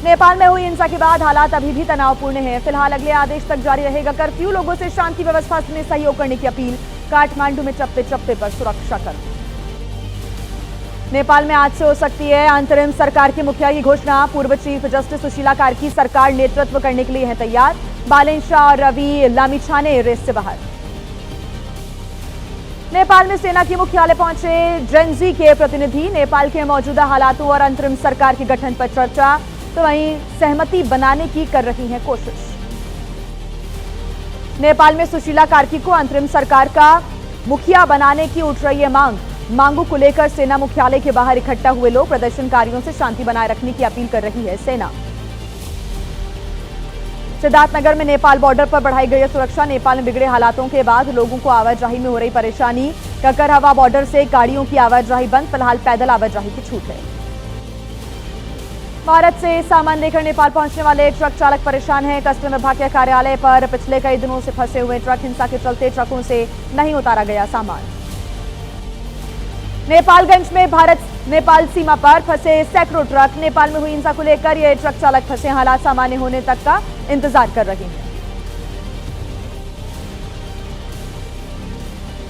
नेपाल में हुई हिंसा के बाद हालात अभी भी तनावपूर्ण हैं। फिलहाल अगले आदेश तक जारी रहेगा कर्फ्यू। लोगों से शांति व्यवस्था में सहयोग करने की अपील। काठमांडू में चप्पे चप्पे पर सुरक्षा कर्मी। नेपाल में आज से हो सकती है अंतरिम सरकार की मुखिया की घोषणा। पूर्व चीफ जस्टिस सुशीला कार्की सरकार नेतृत्व करने के लिए है तैयार। बालेन शाह और रवि लामिछाने रेस से बाहर। नेपाल में सेना के मुख्यालय पहुंचे जेनजी के प्रतिनिधि। नेपाल के मौजूदा हालातों और अंतरिम सरकार के गठन पर चर्चा, तो वहीं सहमति बनाने की कर रही है कोशिश। नेपाल में सुशीला कार्की को अंतरिम सरकार का मुखिया बनाने की उठ रही है मांगों को लेकर सेना मुख्यालय के बाहर इकट्ठा हुए लोग प्रदर्शनकारियों से शांति बनाए रखने की अपील कर रही है सेना। सिद्धार्थनगर में नेपाल बॉर्डर पर बढ़ाई गई है सुरक्षा। नेपाल में बिगड़े हालातों के बाद लोगों को आवाजाही में हो रही परेशानी। ककरहवा बॉर्डर से गाड़ियों की आवाजाही बंद। फिलहाल पैदल आवाजाही की छूट है। भारत से सामान लेकर नेपाल पहुंचने वाले एक ट्रक चालक परेशान है। कस्टम विभाग के कार्यालय पर पिछले कई दिनों से फंसे हुए ट्रक हिंसा के चलते ट्रकों से नहीं उतारा गया सामान। नेपालगंज में भारत नेपाल सीमा पर फंसे सैकड़ों ट्रक। नेपाल में हुई हिंसा को लेकर ये ट्रक चालक फंसे हालात सामान्य होने तक का इंतजार कर रहे हैं।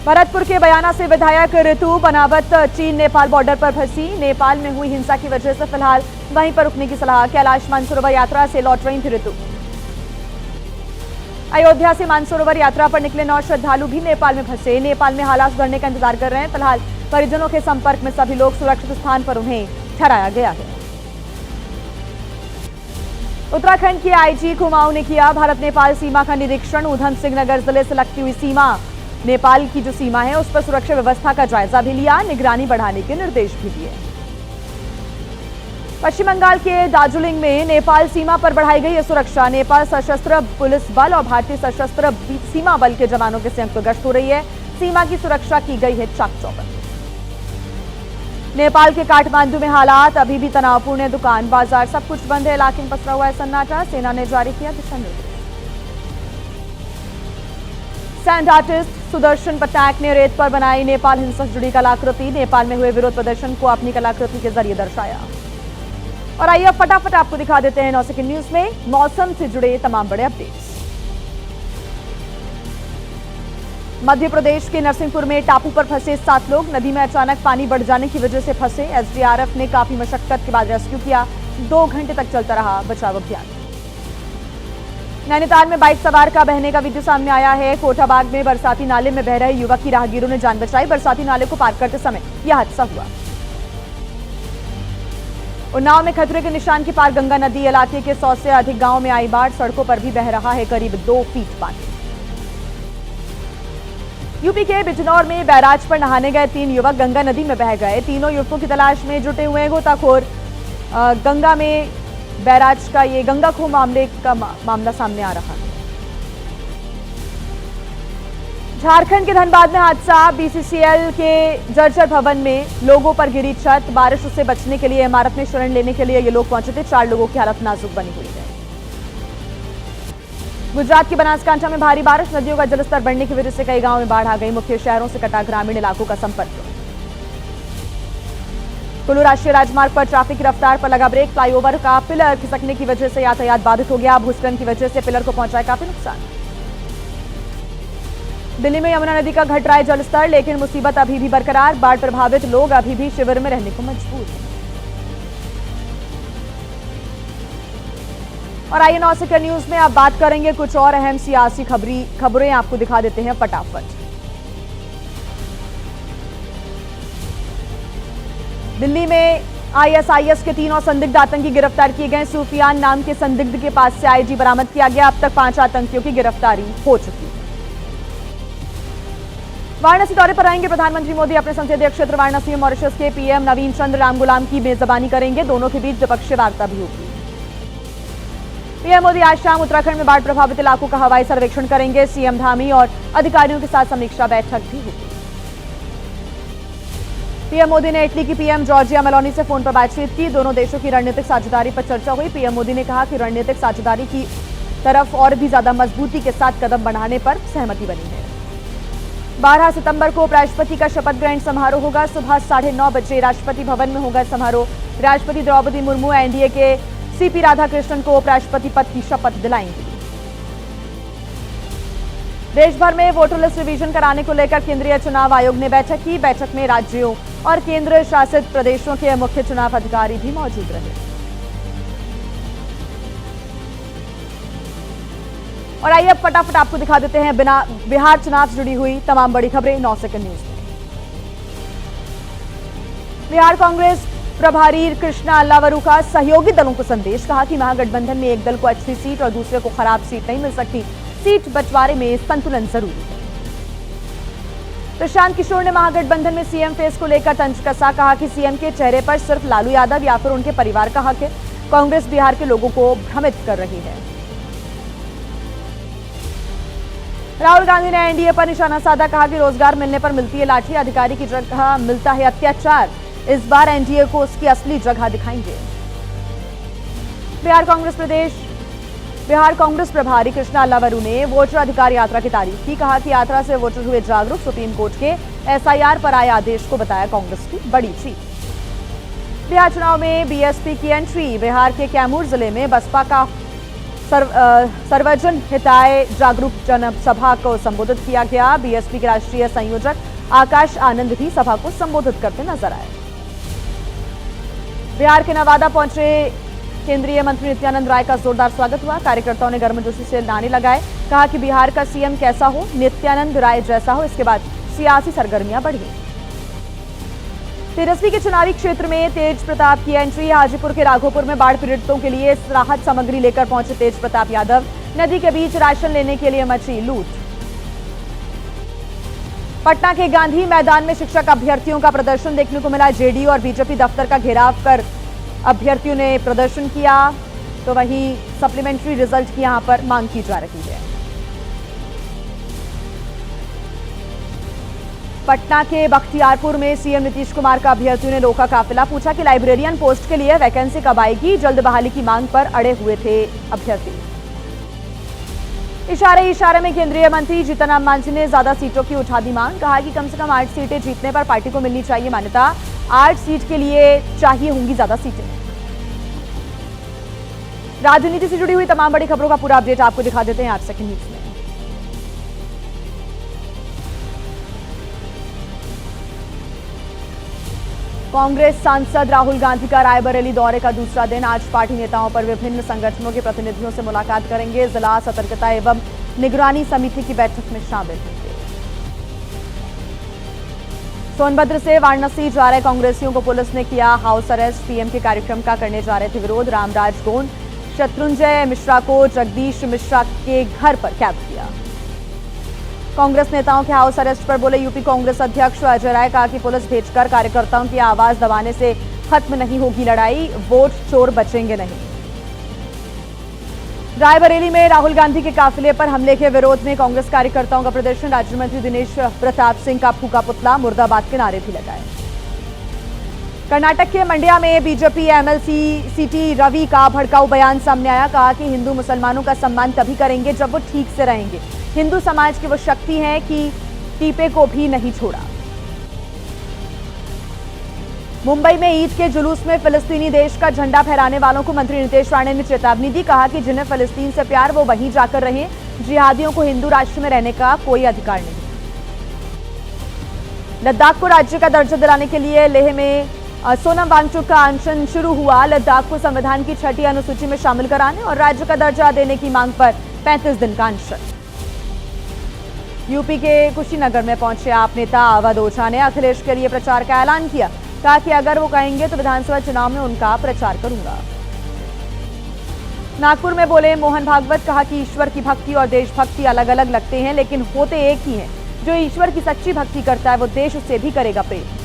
भरतपुर के बयाना से विधायक ऋतु बनावत चीन नेपाल बॉर्डर पर फंसी। नेपाल में हुई हिंसा की वजह से फिलहाल वहीं पर रुकने की सलाह। कैलाश मानसरोवर यात्रा से लौट रही थी ऋतु। अयोध्या से मानसरोवर यात्रा पर निकले 9 श्रद्धालु भी नेपाल में फंसे। नेपाल में हालात सुधरने का इंतजार कर रहे हैं। फिलहाल परिजनों के संपर्क में सभी लोग सुरक्षित स्थान पर उन्हें ठहराया गया है। उत्तराखंड के आईजी कुमाऊं ने किया भारत नेपाल सीमा का निरीक्षण। उधम सिंह नगर जिले से लगती हुई सीमा, नेपाल की जो सीमा है उस पर सुरक्षा व्यवस्था का जायजा भी लिया। निगरानी बढ़ाने के निर्देश भी दिए। पश्चिम बंगाल के दार्जिलिंग में नेपाल सीमा पर बढ़ाई गई है सुरक्षा। नेपाल सशस्त्र पुलिस बल और भारतीय सशस्त्र सीमा बल के जवानों के संयुक्त गश्त हो रही है। सीमा की सुरक्षा की गई है चाक चौबंद। नेपाल के काठमांडू में हालात अभी भी तनावपूर्ण है। दुकान बाजार सब कुछ बंद है। इलाके में पसरा हुआ है सन्नाटा। सेना ने जारी किया दिशा निर्देश। सैंड आर्टिस्ट सुदर्शन पटनायक ने रेत पर बनाई नेपाल हिंसा से जुड़ी कलाकृति। नेपाल में हुए विरोध प्रदर्शन को अपनी कलाकृति के जरिए दर्शाया। और आइए अब फटाफट आपको दिखा देते हैं 9 सेकंड न्यूज में मौसम से जुड़े तमाम बड़े अपडेट्स। मध्य प्रदेश के नरसिंहपुर में टापू पर फंसे 7 लोग। नदी में अचानक पानी बढ़ जाने की वजह से फंसे। एसडीआरएफ ने काफी मशक्कत के बाद रेस्क्यू किया। 2 घंटे तक चलता रहा बचाव अभियान। नैनीताल में बाइक सवार का बहने का वीडियो सामने आया है। कोटाबाग में बरसाती नाले में बह रहे युवक की राहगीरों ने जान बचाई। बरसाती नाले को पार करते समय यह हादसा हुआ। उन्नाव में खतरे के निशान के पार गंगा नदी। इलाके के 100 से अधिक गांव में आई बाढ़। सड़कों पर भी बह रहा है करीब 2 फीट पानी। यूपी के बिजनौर में बैराज पर नहाने गए 3 युवक गंगा नदी में बह गए। तीनों युवकों की तलाश में जुटे हुए हैं गोताखोर। गंगा में बैराज का ये गंगाखो मामला सामने आ रहा है। झारखंड के धनबाद में हादसा। बीसीसीएल के जर्जर भवन में लोगों पर गिरी छत। बारिश से बचने के लिए इमारत में शरण लेने के लिए ये लोग पहुंचे थे। 4 लोगों की हालत नाजुक बनी हुई है। गुजरात के बनासकांठा में भारी बारिश। नदियों का जलस्तर बढ़ने की वजह से कई गांवों में बाढ़ आ गई। मुख्य शहरों से कटा ग्रामीण इलाकों का संपर्क। कुल्लू राष्ट्रीय राजमार्ग पर ट्रैफिक की रफ्तार पर लगा ब्रेक। फ्लाईओवर का पिलर खिसकने की वजह से यातायात बाधित हो गया। भूस्खलन की वजह से पिलर को पहुंचा काफी नुकसान। दिल्ली में यमुना नदी का घट रहा है जलस्तर, लेकिन मुसीबत अभी भी बरकरार। बाढ़ प्रभावित लोग अभी भी शिविर में रहने को मजबूर हैं। और आइए 9 सेकंड न्यूज में आप बात करेंगे कुछ और अहम सियासी खबरें आपको दिखा देते हैं फटाफट। दिल्ली में आईएसआईएस के 3 और संदिग्ध आतंकी गिरफ्तार किए गए। सूफियान नाम के संदिग्ध के पास से आईडी बरामद किया गया। अब तक 5 आतंकियों की गिरफ्तारी हो चुकी है। वाराणसी दौरे पर आएंगे प्रधानमंत्री मोदी। अपने संसदीय क्षेत्र वाराणसी में मॉरिशस के पीएम नवीन चंद्र रामगुलाम की मेजबानी करेंगे। दोनों के बीच द्विपक्षीय वार्ता भी होगी। पीएम मोदी आज शाम उत्तराखंड में बाढ़ प्रभावित इलाकों का हवाई सर्वेक्षण करेंगे। सीएम धामी और अधिकारियों के साथ समीक्षा बैठक भी होगी। पीएम मोदी ने इटली की पीएम जॉर्जिया मेलोनी से फोन पर बातचीत की। दोनों देशों की रणनीतिक साझेदारी पर चर्चा हुई। पीएम मोदी ने कहा कि रणनीतिक साझेदारी की तरफ और भी ज्यादा मजबूती के साथ कदम बढ़ाने पर सहमति बनी है। 12 सितंबर को उपराष्ट्रपति का शपथ ग्रहण समारोह होगा। सुबह 9:30 बजे राष्ट्रपति भवन में होगा समारोह। राष्ट्रपति द्रौपदी मुर्मू एनडीए के सीपी राधाकृष्णन को उपराष्ट्रपति पद की शपथ दिलाएंगी। देश भर में वोटर लिस्ट रिवीजन कराने को लेकर केंद्रीय चुनाव आयोग ने बैठक की। बैठक में राज्यों और केंद्र शासित प्रदेशों के मुख्य चुनाव अधिकारी भी मौजूद रहे। और आइए अब फटाफट आपको दिखा देते हैं बिहार चुनाव से जुड़ी हुई तमाम बड़ी खबरें 9 सेकंड न्यूज में। बिहार कांग्रेस प्रभारी कृष्णा अल्लावरू का सहयोगी दलों को संदेश, कहा कि महागठबंधन में एक दल को अच्छी सीट और दूसरे को खराब सीट नहीं मिल सकती। सीट बंटवारे में संतुलन जरूरी है। प्रशांत किशोर ने महागठबंधन में सीएम फेस को लेकर तंज कसा, कहा कि सीएम के चेहरे पर सिर्फ लालू यादव या फिर उनके परिवार का हक है। कांग्रेस बिहार के लोगों को भ्रमित कर रही है। राहुल गांधी ने एनडीए पर निशाना साधा, कहा कि रोजगार मिलने पर मिलती है लाठी, अधिकारी की जगह मिलता है अत्याचार। इस बार एनडीए को उसकी असली जगह दिखाएंगे। बिहार कांग्रेस प्रभारी कृष्णा अल्लावरू ने वोटर अधिकार यात्रा की तारीफ की, कहा कि यात्रा से वोटर हुए जागरूक। सुप्रीम कोर्ट के एसआईआर पर आए आदेश को बताया कांग्रेस की बड़ी जीत। बिहार चुनाव में बीएसपी की एंट्री। बिहार के कैमूर जिले में बसपा का सर्वजन हिताय जागरूक जनसभा को संबोधित किया गया। बीएसपी के राष्ट्रीय संयोजक आकाश आनंद भी सभा को संबोधित करते नजर आए। बिहार के नवादा पहुंचे केंद्रीय मंत्री नित्यानंद राय का जोरदार स्वागत हुआ। कार्यकर्ताओं ने गर्मजोशी से नारे लगाए, कहा कि बिहार का सीएम कैसा हो, नित्यानंद राय जैसा हो। इसके बाद सियासी सरगर्मियां बढ़ी। तेजस्वी के चुनावी क्षेत्र में तेज प्रताप की एंट्री। हाजीपुर के राघोपुर में बाढ़ पीड़ितों के लिए राहत सामग्री लेकर पहुंचे तेज प्रताप यादव। नदी के बीच राशन लेने के लिए मची लूट। पटना के गांधी मैदान में शिक्षक अभ्यर्थियों का प्रदर्शन देखने को मिला। जेडीयू और बीजेपी दफ्तर का घेराव कर अभ्यर्थियों ने प्रदर्शन किया, तो वहीं सप्लीमेंट्री रिजल्ट की यहां पर मांग की जा रही है। पटना के बख्तियारपुर में सीएम नीतीश कुमार का अभ्यर्थियों ने रोका काफिला, पूछा कि लाइब्रेरियन पोस्ट के लिए वैकेंसी कब आएगी। जल्द बहाली की मांग पर अड़े हुए थे अभ्यर्थी। इशारे में केंद्रीय मंत्री जीतन राम मांझी ने ज्यादा सीटों की उठा दी मांग, कहा कि कम से कम 8 सीटें जीतने पर पार्टी को मिलनी चाहिए मान्यता। 8 सीट के लिए चाहिए होंगी ज्यादा सीटें। राजनीति से जुड़ी हुई तमाम बड़ी खबरों का पूरा अपडेट आपको दिखा देते हैं 8 सेकंड न्यूज में। कांग्रेस सांसद राहुल गांधी का रायबरेली दौरे का दूसरा दिन। आज पार्टी नेताओं पर विभिन्न संगठनों के प्रतिनिधियों से मुलाकात करेंगे। जिला सतर्कता एवं निगरानी समिति की बैठक में शामिल होंगे। सोनभद्र से वाराणसी जा रहे कांग्रेसियों को पुलिस ने किया हाउस अरेस्ट। पीएम के कार्यक्रम का करने जा रहे थे विरोध। रामराज गोंड, शत्रुंजय मिश्रा को जगदीश मिश्रा के घर पर कैद किया। कांग्रेस नेताओं के हाउस अरेस्ट पर बोले यूपी कांग्रेस अध्यक्ष अजय राय, कहा कि पुलिस भेजकर कार्यकर्ताओं की आवाज दबाने से खत्म नहीं होगी लड़ाई, वोट चोर बचेंगे नहीं। रायबरेली में राहुल गांधी के काफिले पर हमले के विरोध में कांग्रेस कार्यकर्ताओं का प्रदर्शन। राज्य मंत्री दिनेश प्रताप सिंह का फूका पुतला, मुर्दाबाद के नारे भी लगाए। कर्नाटक के मंड्या में बीजेपी एमएलसी सीटी रवि का भड़काऊ बयान सामने आया, कहा कि हिंदू मुसलमानों का सम्मान तभी करेंगे जब वो ठीक से रहेंगे। हिंदू समाज की वो शक्ति है कि टीपे को भी नहीं छोड़ा। मुंबई में ईद के जुलूस में फिलिस्तीनी देश का झंडा फहराने वालों को मंत्री नितेश राणे ने चेतावनी दी, कहा कि जिन्हें फिलिस्तीन से प्यार वो वहीं जाकर रहें, जिहादियों को हिंदू राष्ट्र में रहने का कोई अधिकार नहीं। लद्दाख को राज्य का दर्जा दिलाने के लिए लेह में सोनम वांगचुक का अनशन शुरू हुआ। लद्दाख को संविधान की 6ठी अनुसूची में शामिल कराने और राज्य का दर्जा देने की मांग पर 35 दिन का अनशन। यूपी के कुशीनगर में पहुंचे आप नेता अवध ओझा ने अखिलेश के लिए प्रचार का ऐलान किया, कहा कि अगर वो कहेंगे तो विधानसभा चुनाव में उनका प्रचार करूंगा। नागपुर में बोले मोहन भागवत, कहा कि ईश्वर की भक्ति और देशभक्ति अलग अलग लगते हैं लेकिन होते एक ही हैं। जो ईश्वर की सच्ची भक्ति करता है वो देश से भी करेगा प्रेम।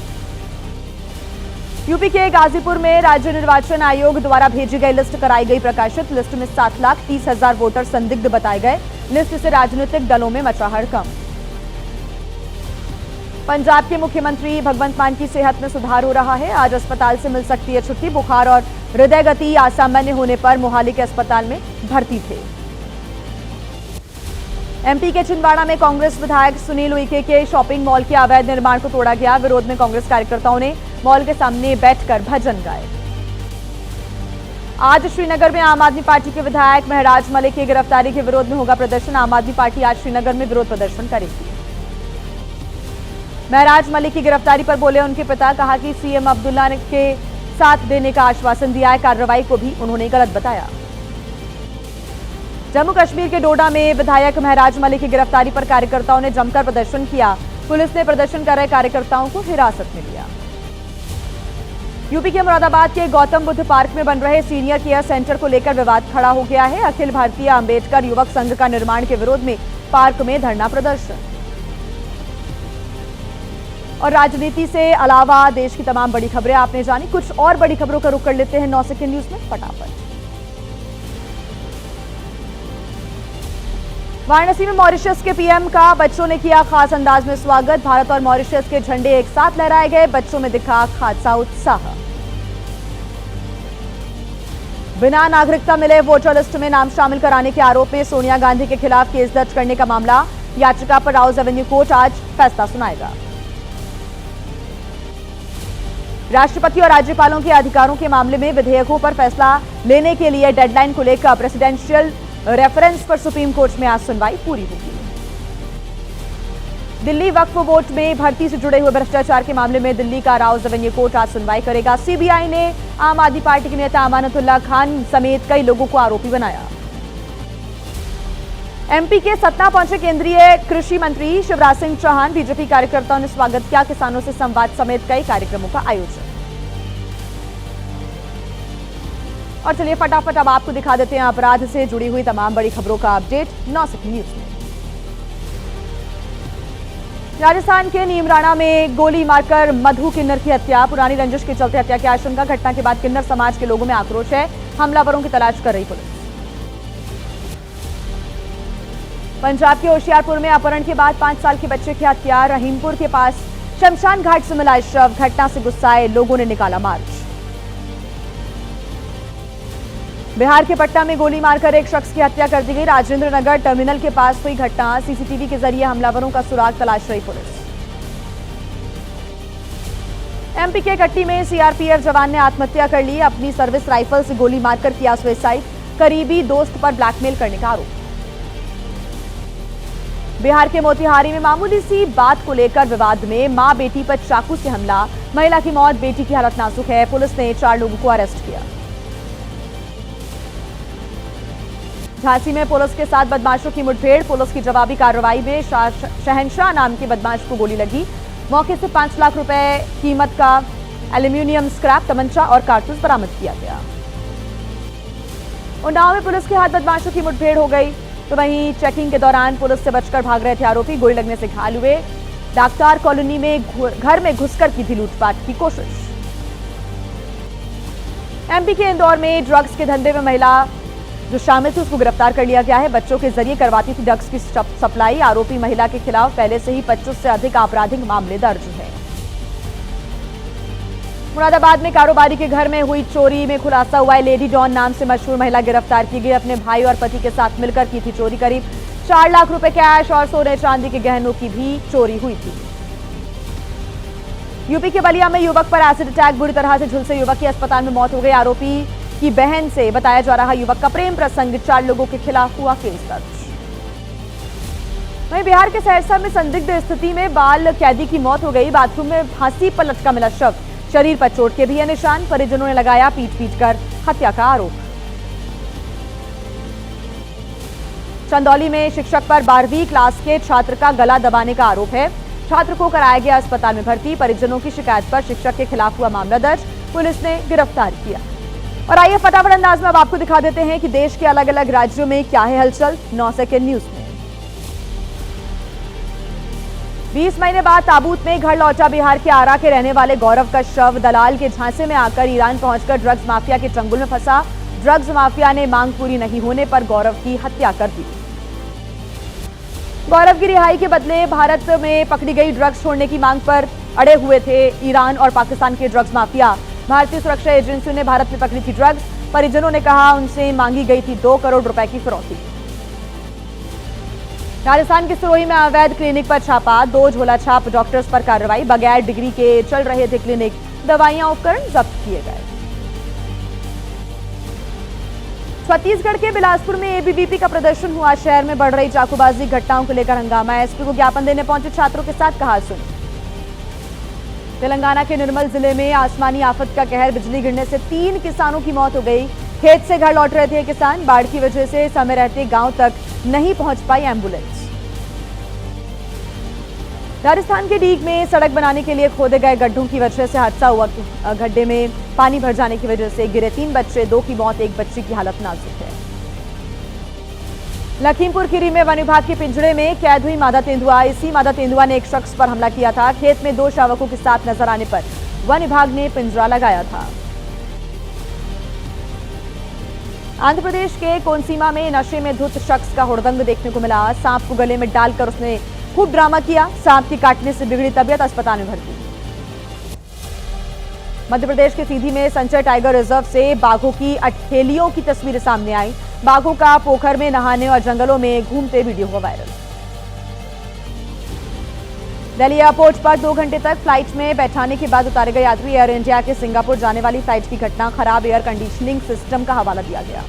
यूपी के गाजीपुर में राज्य निर्वाचन आयोग द्वारा भेजी गई लिस्ट कराई गई प्रकाशित। लिस्ट में 7,30,000 वोटर संदिग्ध बताए गए। लिस्ट से राजनीतिक दलों में मचा हड़कंप। पंजाब के मुख्यमंत्री भगवंत मान की सेहत में सुधार हो रहा है। आज अस्पताल से मिल सकती है छुट्टी। बुखार और हृदय गति असामान्य होने पर मोहाली के अस्पताल में भर्ती थे। एमपी के छिंदवाड़ा में कांग्रेस विधायक सुनील उइके के शॉपिंग मॉल के अवैध निर्माण को तोड़ा गया। विरोध में कांग्रेस कार्यकर्ताओं ने मॉल के सामने बैठकर भजन गाए। आज श्रीनगर में आम आदमी पार्टी के विधायक महराज मलिक की गिरफ्तारी के विरोध में होगा प्रदर्शन। आम आदमी पार्टी आज श्रीनगर में विरोध प्रदर्शन करेगी। महराज मलिक की गिरफ्तारी पर बोले उनके पिता, कहा कि सीएम अब्दुल्ला ने के साथ देने का आश्वासन दिया है, कार्रवाई को भी उन्होंने गलत बताया। जम्मू कश्मीर के डोडा में विधायक महराज मलिक की गिरफ्तारी पर कार्यकर्ताओं ने जमकर प्रदर्शन किया। पुलिस ने प्रदर्शन कर रहे कार्यकर्ताओं को हिरासत में लिया। यूपी के मुरादाबाद के गौतम बुद्ध पार्क में बन रहे सीनियर केयर सेंटर को लेकर विवाद खड़ा हो गया है। अखिल भारतीय अंबेडकर युवक संघ का निर्माण के विरोध में पार्क में धरना प्रदर्शन। और राजनीति से अलावा देश की तमाम बड़ी खबरें आपने जानी। कुछ और बड़ी खबरों का रुख कर लेते हैं 9 सेकंड न्यूज में फटाफट। वाराणसी में मॉरिशस के पीएम का बच्चों ने किया खास अंदाज में स्वागत। भारत और मॉरिशस के झंडे एक साथ लहराए गए। बच्चों में दिखा खासा उत्साह। बिना नागरिकता मिले वोटर लिस्ट में नाम शामिल कराने के आरोप में सोनिया गांधी के खिलाफ केस दर्ज करने का मामला। याचिका पर राउज एवेन्यू कोर्ट आज फैसला सुनाएगा। राष्ट्रपति और राज्यपालों के अधिकारों के मामले में विधेयकों पर फैसला लेने के लिए डेडलाइन को लेकर प्रेसिडेंशियल रेफरेंस पर सुप्रीम कोर्ट में आज सुनवाई पूरी होगी। दिल्ली वक्फ बोर्ड में भर्ती से जुड़े हुए भ्रष्टाचार के मामले में दिल्ली का राउज एवेन्यू कोर्ट आज सुनवाई करेगा। सीबीआई ने आम आदमी पार्टी के नेता अमानतुल्लाह खान समेत कई लोगों को आरोपी बनाया। एमपी के सतना पहुंचे केंद्रीय कृषि मंत्री शिवराज सिंह चौहान। बीजेपी कार्यकर्ताओं ने स्वागत किया। किसानों से संवाद समेत कई कार्यक्रमों का आयोजन। और चलिए फटाफट अब आपको दिखा देते हैं अपराध से जुड़ी हुई तमाम बड़ी खबरों का अपडेट 9 सेकंड न्यूज में। राजस्थान के नीमराणा में गोली मारकर मधु किन्नर की हत्या। पुरानी रंजिश के चलते हत्या की आशंका। घटना के बाद किन्नर समाज के लोगों में आक्रोश है। हमलावरों की तलाश कर रही पुलिस। पंजाब के होशियारपुर में अपहरण के बाद 5 साल के बच्चे की हत्या। रहीमपुर के पास शमशान घाट से मिला शव। घटना से गुस्साए लोगों ने निकाला मार्च। बिहार के पटना में गोली मारकर एक शख्स की हत्या कर दी गई। राजेंद्र नगर टर्मिनल के पास हुई घटना। सीसीटीवी के जरिए हमलावरों का सुराग तलाश रही पुलिस। एमपी के कट्टी में सीआरपीएफ जवान ने आत्महत्या कर ली। अपनी सर्विस राइफल से गोली मारकर किया सुसाइड। करीबी दोस्त पर ब्लैकमेल करने का आरोप। बिहार के मोतिहारी में मामूली सी बात को लेकर विवाद में मां बेटी पर चाकू से हमला। महिला की मौत, बेटी की हालत नाजुक है। पुलिस ने 4 लोगों को अरेस्ट किया। झांसी में पुलिस के साथ बदमाशों की मुठभेड़। पुलिस की जवाबी कार्रवाई में शहनशाह नाम के बदमाश को गोली लगी। मौके से 5 लाख रुपए कीमत का एल्यूमिनियम स्क्रैप, तमंचा और कारतूस बरामद किया गया। उन्नाव में पुलिस के हाथ बदमाशों की मुठभेड़ हो गई। तो वहीं चेकिंग के दौरान पुलिस से बचकर भाग रहे थे आरोपी। गोली लगने से घायल हुए। डाक्टार कॉलोनी में घर में घुसकर की थी लूटपाट की कोशिश। एमपी के इंदौर में ड्रग्स के धंधे में महिला जो शामिल थी उसको गिरफ्तार कर लिया गया है। बच्चों के जरिए करवाती थी ड्रग्स की सप्लाई। आरोपी महिला के खिलाफ पहले से ही 25 से अधिक आपराधिक मामले दर्ज हैं। मुरादाबाद में कारोबारी के घर में हुई चोरी में खुलासा हुआ है। लेडी डॉन नाम से मशहूर महिला गिरफ्तार की गई। अपने भाई और पति के साथ मिलकर की थी चोरी। करीब 4 लाख रुपए कैश और सोने चांदी के गहनों की भी चोरी हुई थी। यूपी के बलिया में युवक पर एसिड अटैक। बुरी तरह से झुलसे युवक की अस्पताल में मौत हो गई। आरोपी की बहन से बताया जा रहा युवक का प्रेम प्रसंग। 4 लोगों के खिलाफ हुआ केस दर्ज। वहीं बिहार के सहरसा में संदिग्ध स्थिति में बाल कैदी की मौत हो गई। बाथरूम में फांसी पर लटका मिला शव। शरीर पर चोट के भी है निशान। परिजनों ने लगाया पीट कर हत्या का आरोप। चंदौली में शिक्षक पर 12वीं क्लास के छात्र का गला दबाने का आरोप है। छात्र को कराया गया अस्पताल में भर्ती। परिजनों की शिकायत पर शिक्षक के खिलाफ हुआ मामला दर्ज। पुलिस ने गिरफ्तार किया। और आइए फटाफट अंदाज में अब आपको दिखा देते हैं कि देश के अलग अलग राज्यों में क्या है हलचल 9 सेकंड न्यूज में। 20 महीने बाद ताबूत में घर लौटा बिहार के आरा के रहने वाले गौरव का शव। दलाल के झांसे में आकर ईरान पहुंचकर ड्रग्स माफिया के चंगुल में फंसा। ड्रग्स माफिया ने मांग पूरी नहीं होने पर गौरव की हत्या कर दी। गौरव की रिहाई के बदले भारत में पकड़ी गई ड्रग्स छोड़ने की मांग पर अड़े हुए थे ईरान और पाकिस्तान के ड्रग्स माफिया। भारतीय सुरक्षा एजेंसियों ने भारत में पकड़ी थी ड्रग्स। परिजनों ने कहा उनसे मांगी गई थी 2 करोड़ रुपए की फिरौती। राजस्थान के सिरोही में अवैध क्लिनिक पर छापा। 2 झोला छाप डॉक्टर्स पर कार्रवाई। बगैर डिग्री के चल रहे थे क्लिनिक। दवाइयां उपकरण जब्त किए गए। छत्तीसगढ़ के बिलासपुर में एबीवीपी का प्रदर्शन हुआ। शहर में बढ़ रही चाकूबाजी घटनाओं को लेकर हंगामा। एसपी को ज्ञापन देने पहुंचे छात्रों के साथ कहा सुन। तेलंगाना के निर्मल जिले में आसमानी आफत का कहर। बिजली गिरने से 3 किसानों की मौत हो गई। खेत से घर लौट रहे थे किसान। बाढ़ की वजह से समय रहते गांव तक नहीं पहुंच पाई एम्बुलेंस। राजस्थान के डीग में सड़क बनाने के लिए खोदे गए गड्ढों की वजह से हादसा हुआ। गड्ढे में पानी भर जाने की वजह से गिरे 3 बच्चे, 2 की मौत, 1 बच्चे की हालत नाजुक है। लखीमपुर खीरी में वन विभाग के पिंजड़े में कैद हुई मादा तेंदुआ। इसी मादा तेंदुआ ने एक शख्स पर हमला किया था। खेत में 2 शावकों के साथ नजर आने पर वन विभाग ने पिंजरा लगाया था। आंध्र प्रदेश के कोनसीमा में नशे में धुत शख्स का हुड़दंग देखने को मिला। सांप को गले में डालकर उसने खूब ड्रामा किया। सांप के काटने से बिगड़ी तबीयत, अस्पताल में भर्ती। मध्य प्रदेश के सीधी में संचय टाइगर रिजर्व से बाघों की अठेलियों की तस्वीरें सामने आई। बाघों का पोखर में नहाने और जंगलों में घूमते वीडियो हुआ वायरल। दिल्ली एयरपोर्ट पर 2 घंटे तक फ्लाइट में बैठाने के बाद उतारे गए यात्री। एयर इंडिया के सिंगापुर जाने वाली फ्लाइट की घटना। खराब एयर कंडीशनिंग सिस्टम का हवाला दिया गया।